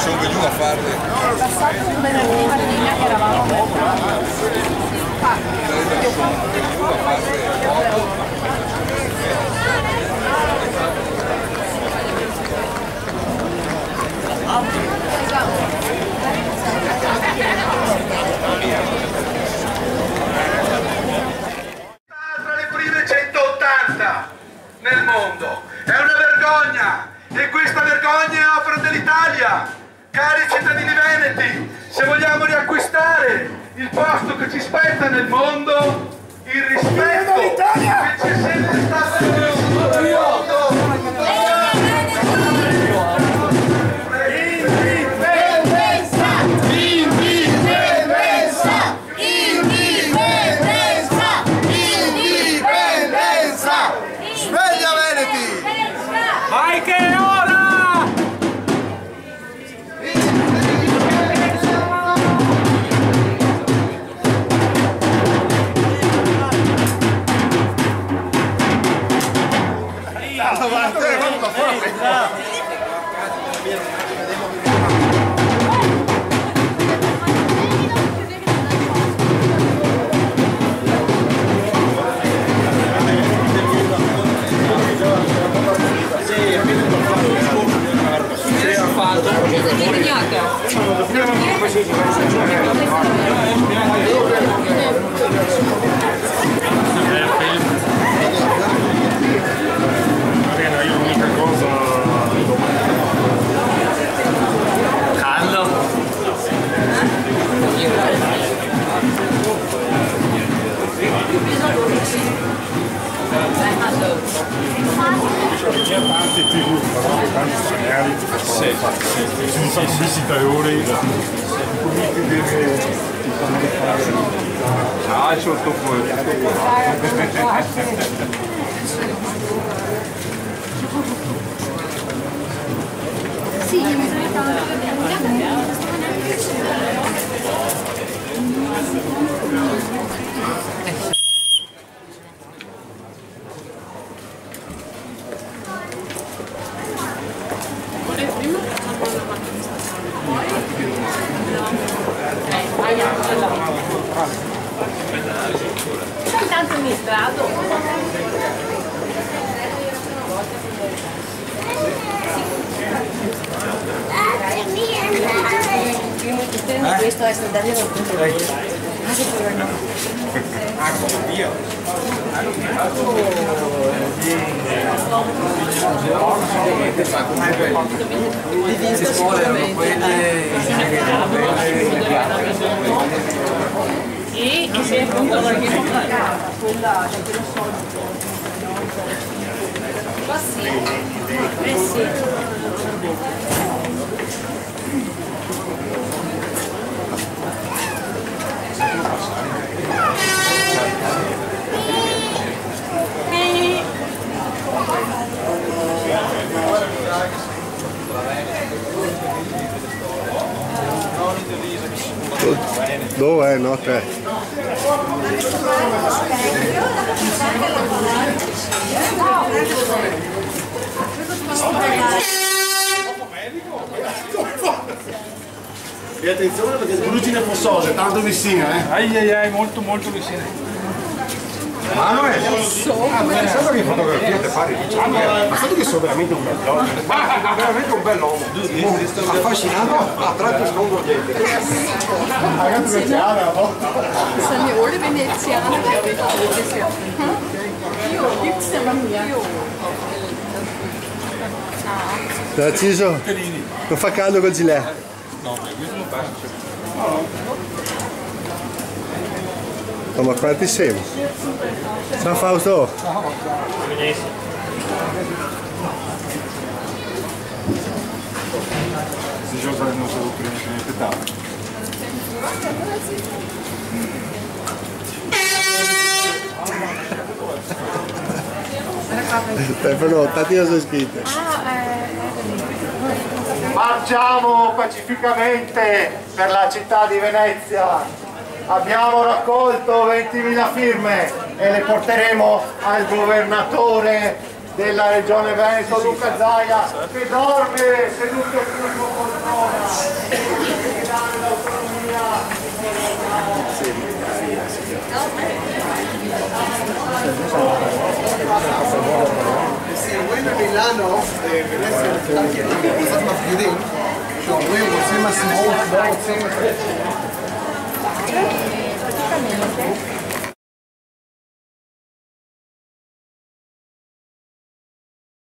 sono giù a farle. È passato un venerdì mattina che eravamo per Giù a farle. Tra le prime 180 nel mondo, è una vergogna e questa vergogna è opera dell'Italia. Cari cittadini veneti, se vogliamo riacquistare il posto che ci spetta nel mondo, il rispetto che ci è sempre stato nel mondo. Tante TV, tanti stranieri, sono stati visitatori, c'è sottofuoco. Sì, mi sono tanto mi strado. Questo è stato davvero un controllo. E se appunto quella quello solito. Ma sì, sì. Dove? No, tre. E attenzione perché sbrucine fossose, tanto vicina, Ai, molto vicino. Manuel, pensavo che fotografia te fare, ma stato che sono veramente un bell'uomo, veramente un bell'uomo, affascinato, a tratti sconvolgente. Ragazzi, veneziana, no? Sono le ore veneziane che avete io siamo io. Narciso, non fa caldo col gilet? No, questo non passa. Oh, ma quanti siamo? Ciao Fausto! Ciao. Si già non so che ne aspettavo. Stefano, tanti non sono scritte. Marciamo pacificamente per la città di Venezia. Abbiamo raccolto 20.000 firme e le porteremo al governatore della Regione Veneto, Luca Zaia, che dorme seduto sul suo poltrona, che dà l'autonomia. רואים במילאנו, בוונציה, קבוצת מפגינים, שאומרים רוצים עצמאות, לא רוצים...